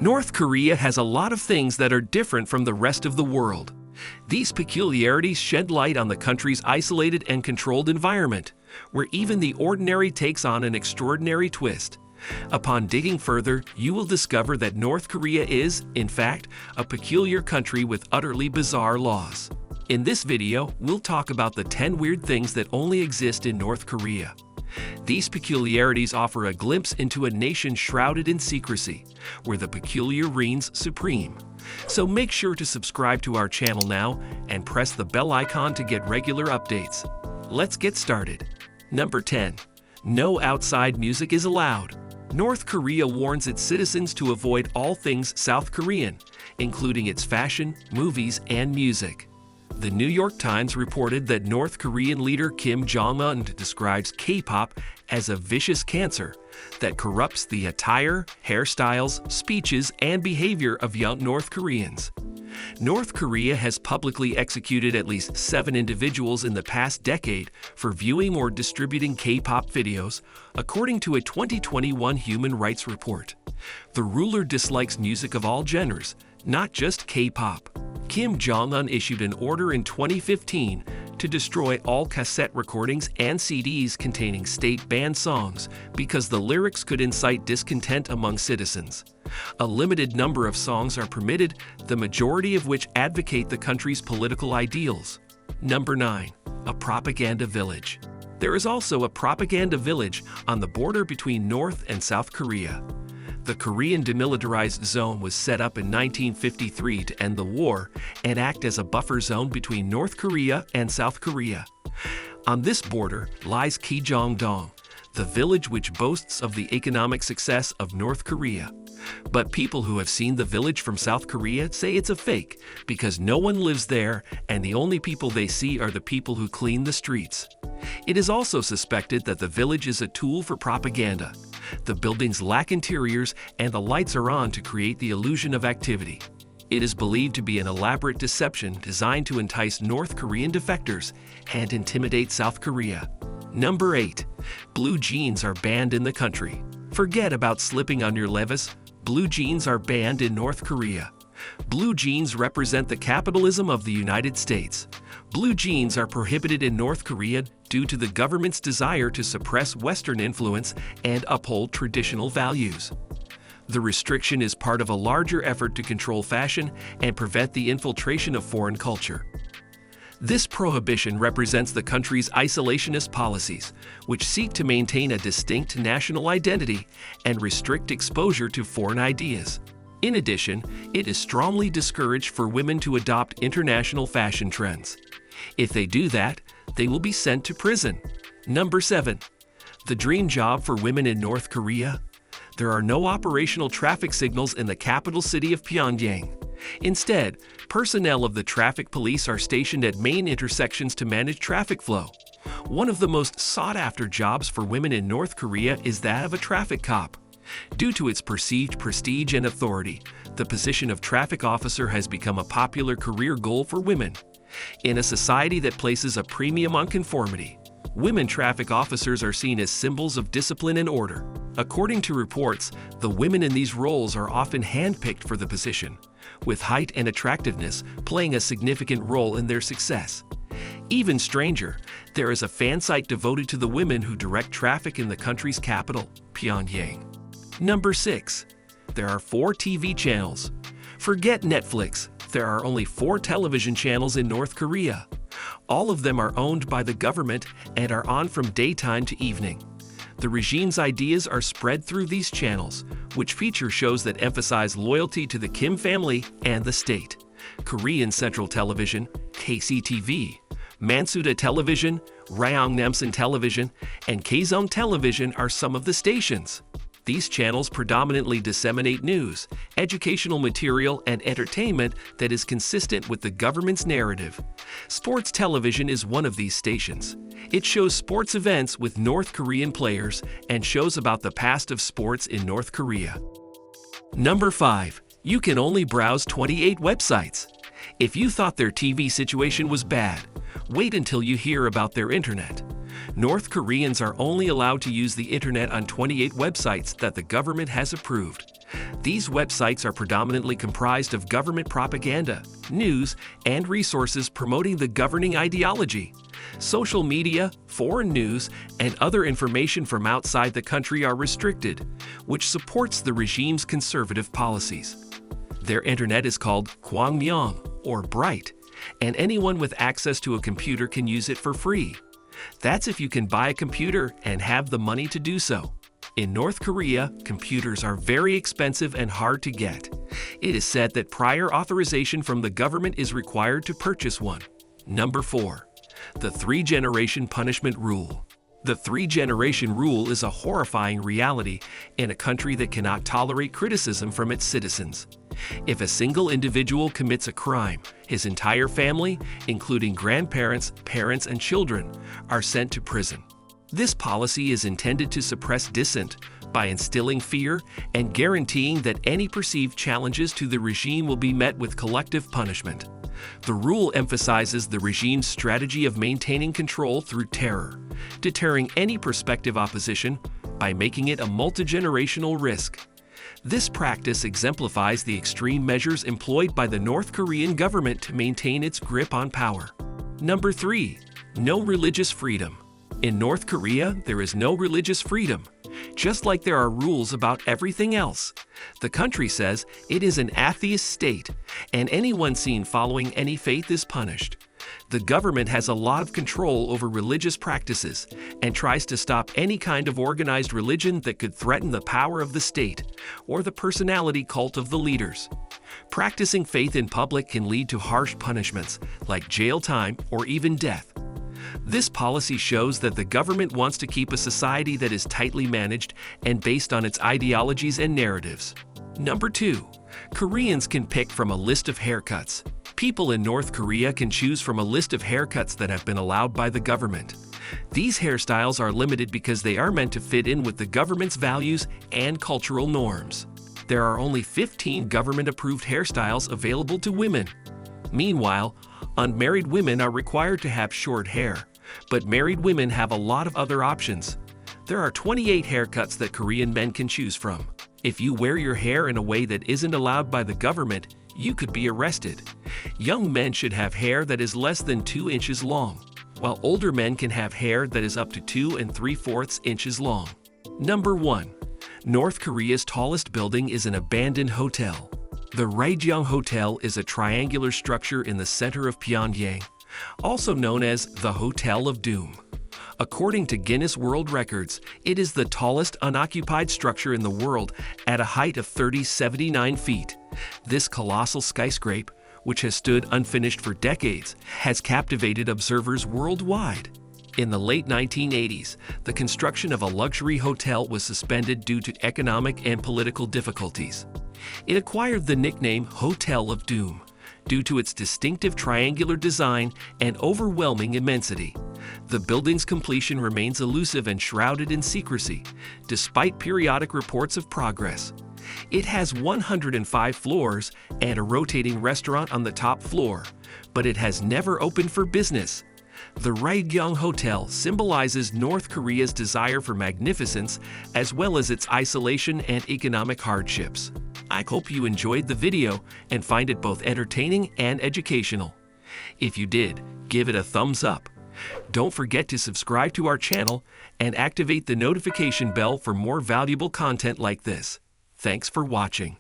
North Korea has a lot of things that are different from the rest of the world. These peculiarities shed light on the country's isolated and controlled environment, where even the ordinary takes on an extraordinary twist. Upon digging further, you will discover that North Korea is, in fact, a peculiar country with utterly bizarre laws. In this video, we'll talk about the 10 weird things that only exist in North Korea. These peculiarities offer a glimpse into a nation shrouded in secrecy, where the peculiar reigns supreme. So make sure to subscribe to our channel now and press the bell icon to get regular updates. Let's get started. Number 10. No outside music is allowed. North Korea warns its citizens to avoid all things South Korean, including its fashion, movies, and music. The New York Times reported that North Korean leader Kim Jong-un describes K-pop as a vicious cancer that corrupts the attire, hairstyles, speeches, and behavior of young North Koreans. North Korea has publicly executed at least 7 individuals in the past decade for viewing or distributing K-pop videos, according to a 2021 human rights report. The ruler dislikes music of all genres, not just K-pop. Kim Jong-un issued an order in 2015 to destroy all cassette recordings and CDs containing state-banned songs because the lyrics could incite discontent among citizens. A limited number of songs are permitted, the majority of which advocate the country's political ideals. Number 9. A propaganda village. There is also a propaganda village on the border between North and South Korea. The Korean Demilitarized Zone was set up in 1953 to end the war and act as a buffer zone between North Korea and South Korea. On this border lies Kijongdong, the village which boasts of the economic success of North Korea. But people who have seen the village from South Korea say it's a fake because no one lives there and the only people they see are the people who clean the streets. It is also suspected that the village is a tool for propaganda. The buildings lack interiors and the lights are on to create the illusion of activity. It is believed to be an elaborate deception designed to entice North Korean defectors and intimidate South Korea. Number 8. Blue jeans are banned in the country. Forget about slipping on your levis. Blue jeans are banned in North Korea. Blue jeans represent the capitalism of the United States. Blue jeans are prohibited in North Korea due to the government's desire to suppress Western influence and uphold traditional values. The restriction is part of a larger effort to control fashion and prevent the infiltration of foreign culture. This prohibition represents the country's isolationist policies, which seek to maintain a distinct national identity and restrict exposure to foreign ideas. In addition, it is strongly discouraged for women to adopt international fashion trends. If they do that, they will be sent to prison. Number 7. The dream job for women in North Korea? There are no operational traffic signals in the capital city of Pyongyang. Instead, personnel of the traffic police are stationed at main intersections to manage traffic flow. One of the most sought-after jobs for women in North Korea is that of a traffic cop. Due to its perceived prestige and authority, the position of traffic officer has become a popular career goal for women. In a society that places a premium on conformity, women traffic officers are seen as symbols of discipline and order. According to reports, the women in these roles are often handpicked for the position, with height and attractiveness playing a significant role in their success. Even stranger, there is a fan site devoted to the women who direct traffic in the country's capital, Pyongyang. Number 6. There are 4 TV channels. Forget Netflix. There are only 4 television channels in North Korea. All of them are owned by the government and are on from daytime to evening. The regime's ideas are spread through these channels, which feature shows that emphasize loyalty to the Kim family and the state. Korean Central Television, KCTV, Mansuda Television, Ryangnemsan Television, and Kzone Television are some of the stations. These channels predominantly disseminate news, educational material, and entertainment that is consistent with the government's narrative. Sports television is one of these stations. It shows sports events with North Korean players and shows about the past of sports in North Korea. Number 5. You can only browse 28 websites. If you thought their TV situation was bad, wait until you hear about their internet. North Koreans are only allowed to use the internet on 28 websites that the government has approved. These websites are predominantly comprised of government propaganda, news, and resources promoting the governing ideology. Social media, foreign news, and other information from outside the country are restricted, which supports the regime's conservative policies. Their internet is called Kwangmyong, or Bright, and anyone with access to a computer can use it for free. That's if you can buy a computer and have the money to do so. In North Korea, computers are very expensive and hard to get. It is said that prior authorization from the government is required to purchase one. Number 4. The 3-generation punishment rule. The 3-generation rule is a horrifying reality in a country that cannot tolerate criticism from its citizens. If a single individual commits a crime, his entire family, including grandparents, parents, and children, are sent to prison. This policy is intended to suppress dissent by instilling fear and guaranteeing that any perceived challenges to the regime will be met with collective punishment. The rule emphasizes the regime's strategy of maintaining control through terror, deterring any prospective opposition by making it a multi-generational risk. This practice exemplifies the extreme measures employed by the North Korean government to maintain its grip on power. Number 3. No religious freedom. In North Korea, there is no religious freedom, just like there are rules about everything else. The country says it is an atheist state, and anyone seen following any faith is punished. The government has a lot of control over religious practices and tries to stop any kind of organized religion that could threaten the power of the state or the personality cult of the leaders. Practicing faith in public can lead to harsh punishments like jail time or even death. This policy shows that the government wants to keep a society that is tightly managed and based on its ideologies and narratives. Number 2. Koreans can pick from a list of haircuts. People in North Korea can choose from a list of haircuts that have been allowed by the government. These hairstyles are limited because they are meant to fit in with the government's values and cultural norms. There are only 15 government-approved hairstyles available to women. Meanwhile, unmarried women are required to have short hair, but married women have a lot of other options. There are 28 haircuts that Korean men can choose from. If you wear your hair in a way that isn't allowed by the government, you could be arrested. Young men should have hair that is less than 2 inches long, while older men can have hair that is up to 2 3/4 inches long. Number 1. North Korea's tallest building is an abandoned hotel. The Raejeong Hotel is a triangular structure in the center of Pyongyang, also known as the Hotel of Doom. According to Guinness World Records, it is the tallest unoccupied structure in the world at a height of 79 feet. This colossal skyscraper, which has stood unfinished for decades, has captivated observers worldwide. In the late 1980s, the construction of a luxury hotel was suspended due to economic and political difficulties. It acquired the nickname Hotel of Doom due to its distinctive triangular design and overwhelming immensity. The building's completion remains elusive and shrouded in secrecy, despite periodic reports of progress. It has 105 floors and a rotating restaurant on the top floor, but it has never opened for business. The Raejeong Hotel symbolizes North Korea's desire for magnificence as well as its isolation and economic hardships. I hope you enjoyed the video and find it both entertaining and educational. If you did, give it a thumbs up. Don't forget to subscribe to our channel and activate the notification bell for more valuable content like this. Thanks for watching.